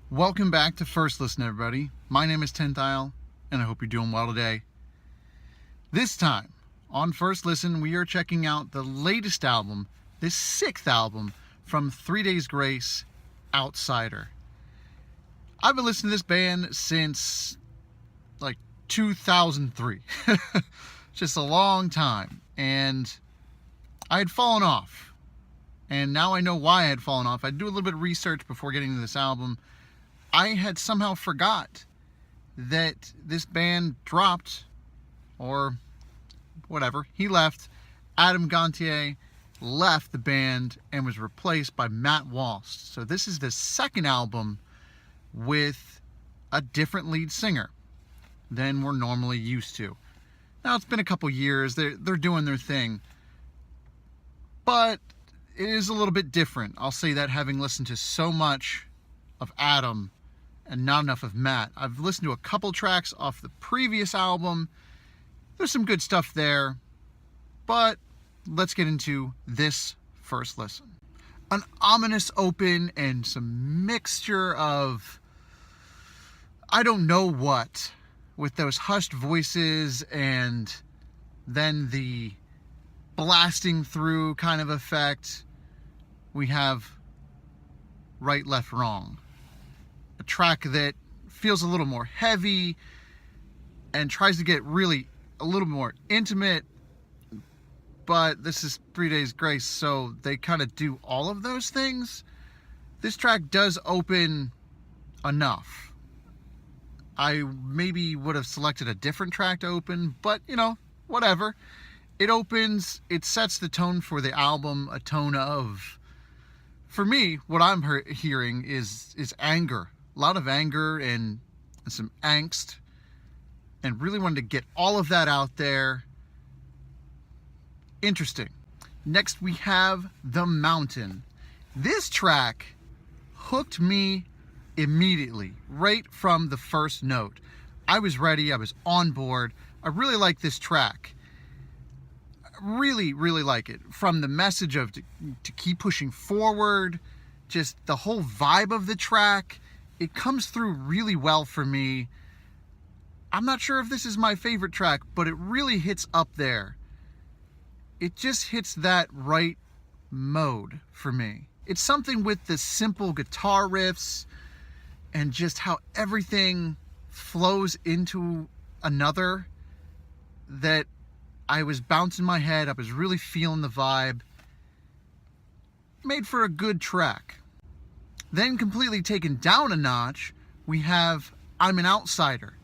Welcome back to First Listen, everybody. My name is Tenthile, and I hope you're doing well today. This time, on First Listen, we are checking out the latest album, this 6th album from 3 Days Grace, Outsider. I've been listening to this band since, 2003. Just a long time. And I had fallen off. And now I know why I had fallen off. I do a little bit of research before getting to this album. I had somehow forgot that this band dropped, or whatever, he left. Adam Gontier left the band and was replaced by Matt Walsh. So this is the second album with a different lead singer than we're normally used to. Now, it's been a couple years. They're doing their thing. But it is a little bit different. I'll say that, having listened to so much of Adam and not enough of Matt. I've listened to a couple tracks off the previous album. There's some good stuff there. But let's get into this first listen. An ominous open and some mixture of I don't know what, with those hushed voices and then the blasting through kind of effect. We have Right, Left, Wrong. A track that feels a little more heavy and tries to get really a little more intimate. But this is 3 Days Grace, so they kind of do all of those things. This track does open enough. I maybe would have selected a different track to open, but, whatever. It opens, it sets the tone for the album, a tone of, for me, what I'm hearing is anger. A lot of anger and some angst, and really wanted to get all of that out there. Interesting. Next we have The Mountain. This track hooked me immediately, right from the first note. I was ready, I was on board. I really like this track. Really, really like it. From the message of to keep pushing forward, just the whole vibe of the track, it comes through really well for me. I'm not sure if this is my favorite track, but it really hits up there. It just hits that right mode for me. It's something with the simple guitar riffs and just how everything flows into another that I was bouncing my head. I was really feeling the vibe. Made for a good track. Then, completely taken down a notch, we have I'm an Outsider.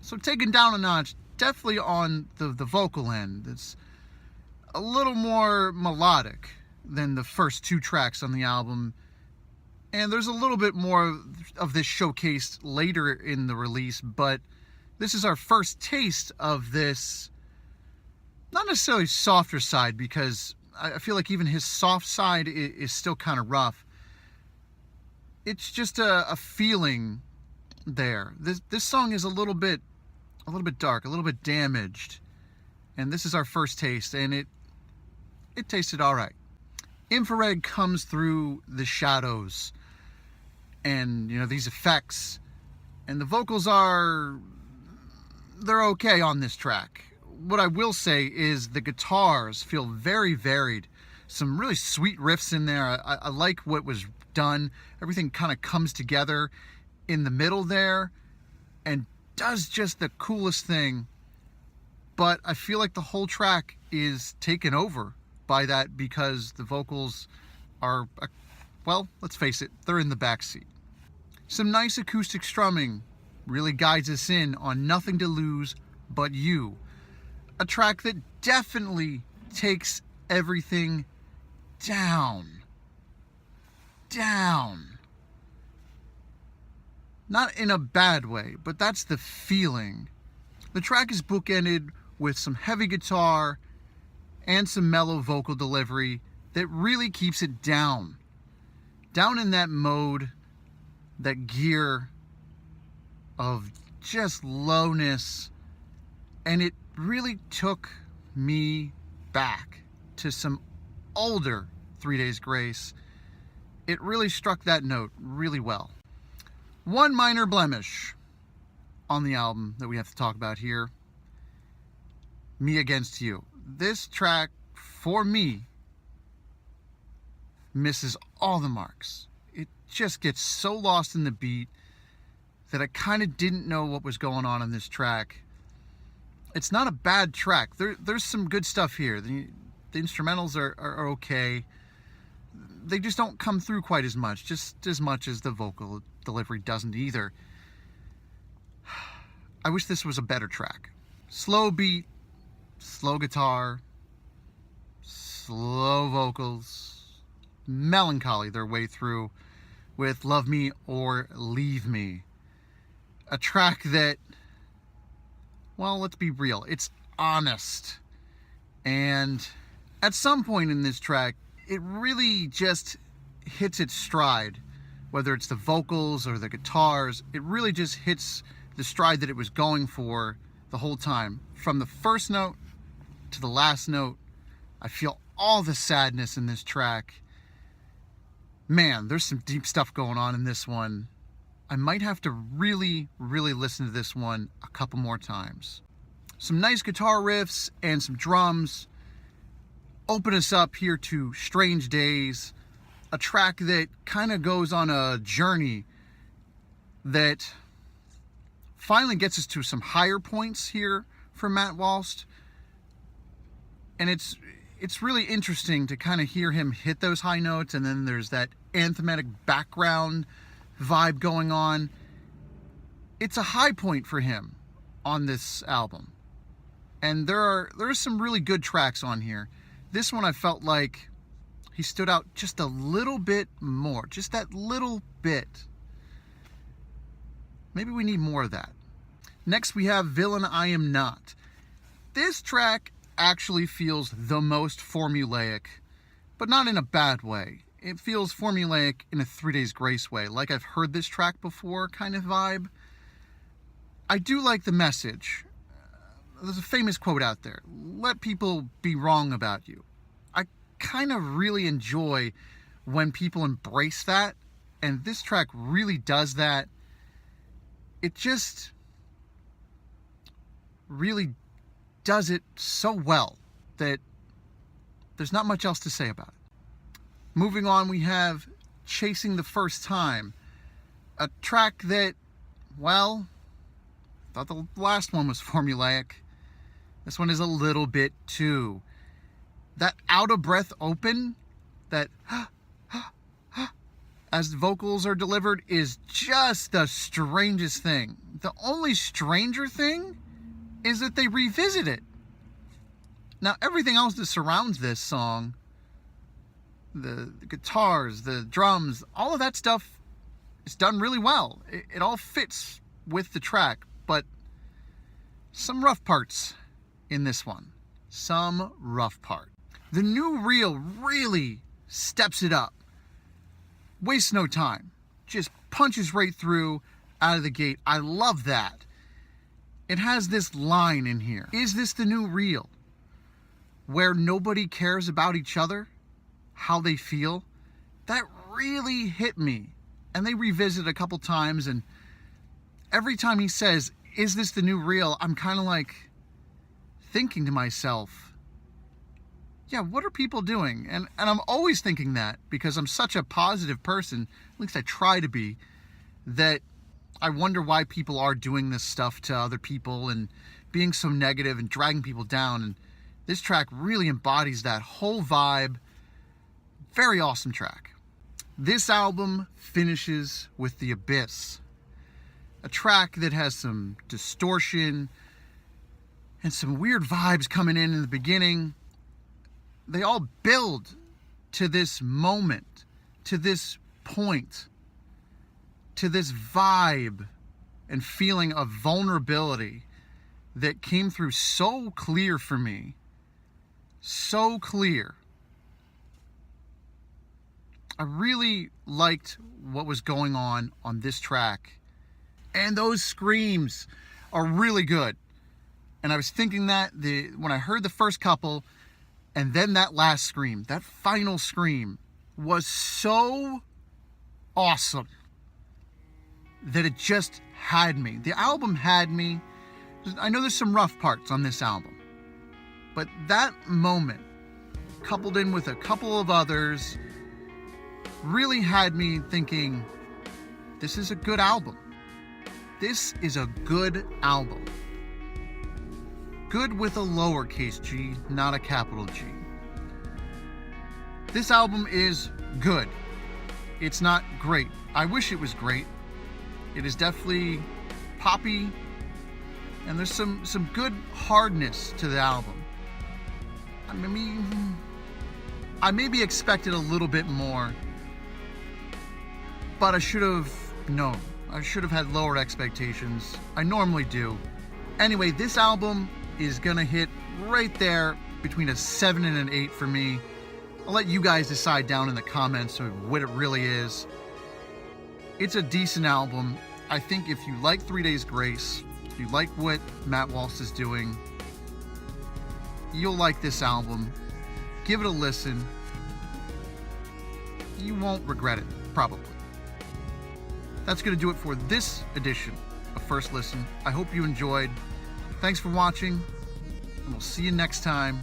So taken down a notch, definitely on the vocal end. It's a little more melodic than the first two tracks on the album. And there's a little bit more of this showcased later in the release, but this is our first taste of this, not necessarily softer side, because I feel like even his soft side is still kind of rough. It's just a feeling there. This song is a little bit dark, a little bit damaged, and this is our first taste, and it tasted all right. Infrared comes through the shadows and these effects, and the vocals they're okay on this track. What I will say is the guitars feel very varied. Some really sweet riffs in there. I like what was done. Everything kind of comes together in the middle there and does just the coolest thing. But I feel like the whole track is taken over by that because the vocals are, well, let's face it, they're in the backseat. Some nice acoustic strumming really guides us in on Nothing to Lose But You. A track that definitely takes everything down. Not in a bad way, but that's the feeling. The track is bookended with some heavy guitar and some mellow vocal delivery that really keeps it down. Down in that mode, that gear of just lowness. And it really took me back to some older 3 Days Grace. It really struck that note really well. One minor blemish on the album that we have to talk about here. Me Against You. This track, for me, misses all the marks. It just gets so lost in the beat that I kind of didn't know what was going on in this track. It's not a bad track. There's some good stuff here. The instrumentals are okay. They just don't come through quite as much as the vocal delivery doesn't either. I wish this was a better track. Slow beat, slow guitar, slow vocals, melancholy their way through with Love Me or Leave Me. A track that, well, let's be real, it's honest. And at some point in this track, it really just hits its stride. Whether it's the vocals or the guitars, it really just hits the stride that it was going for the whole time. From the first note to the last note, I feel all the sadness in this track. Man, there's some deep stuff going on in this one. I might have to really, really listen to this one a couple more times. Some nice guitar riffs and some drums open us up here to Strange Days, a track that kind of goes on a journey that finally gets us to some higher points here for Matt Walst. And it's really interesting to kind of hear him hit those high notes, and then there's that anthematic background vibe going on. It's a high point for him on this album. And there are some really good tracks on here. This one I felt like he stood out just a little bit more. Just that little bit. Maybe we need more of that. Next we have Villain I Am Not. This track actually feels the most formulaic, but not in a bad way. It feels formulaic in a 3 Days Grace way, like I've heard this track before kind of vibe. I do like the message. There's a famous quote out there: let people be wrong about you. I kind of really enjoy when people embrace that, and this track really does that. It just really does it so well that there's not much else to say about it. Moving on, we have Chasing the First Time, a track that, well, I thought the last one was formulaic. This one is a little bit too. That out of breath open, that as the vocals are delivered, is just the strangest thing. The only stranger thing is that they revisit it. Now, everything else that surrounds this song, the guitars, the drums, all of that stuff is done really well. It all fits with the track, but some rough parts in this one. Some rough part. The new reel really steps it up. Wastes no time. Just punches right through out of the gate. I love that. It has this line in here: is this the new reel? Where nobody cares about each other, how they feel. That really hit me. And they revisit a couple times, and every time he says, is this the new reel? I'm kind of like thinking to myself, yeah, what are people doing? And I'm always thinking that because I'm such a positive person, at least I try to be, that I wonder why people are doing this stuff to other people and being so negative and dragging people down. And this track really embodies that whole vibe. Very awesome track. This album finishes with The Abyss, a track that has some distortion and some weird vibes coming in the beginning. They all build to this moment, to this point, to this vibe and feeling of vulnerability that came through so clear for me. So clear. I really liked what was going on this track. And those screams are really good. And I was thinking that when I heard the first couple, and then that last scream, that final scream, was so awesome. that it just had me. The album had me. I know there's some rough parts on this album, but that moment, coupled in with a couple of others, really had me thinking, this is a good album. This is a good album. Good with a lowercase g, not a capital G. This album is good. It's not great. I wish it was great. It is definitely poppy, and there's some good hardness to the album. I maybe expected a little bit more, but I should have known. I should have had lower expectations. I normally do. Anyway, this album is gonna hit right there between a 7 and an 8 for me. I'll let you guys decide down in the comments of what it really is. It's a decent album. I think if you like 3 Days Grace, if you like what Matt Walsh is doing, you'll like this album. Give it a listen. You won't regret it, probably. That's going to do it for this edition of First Listen. I hope you enjoyed. Thanks for watching, and we'll see you next time.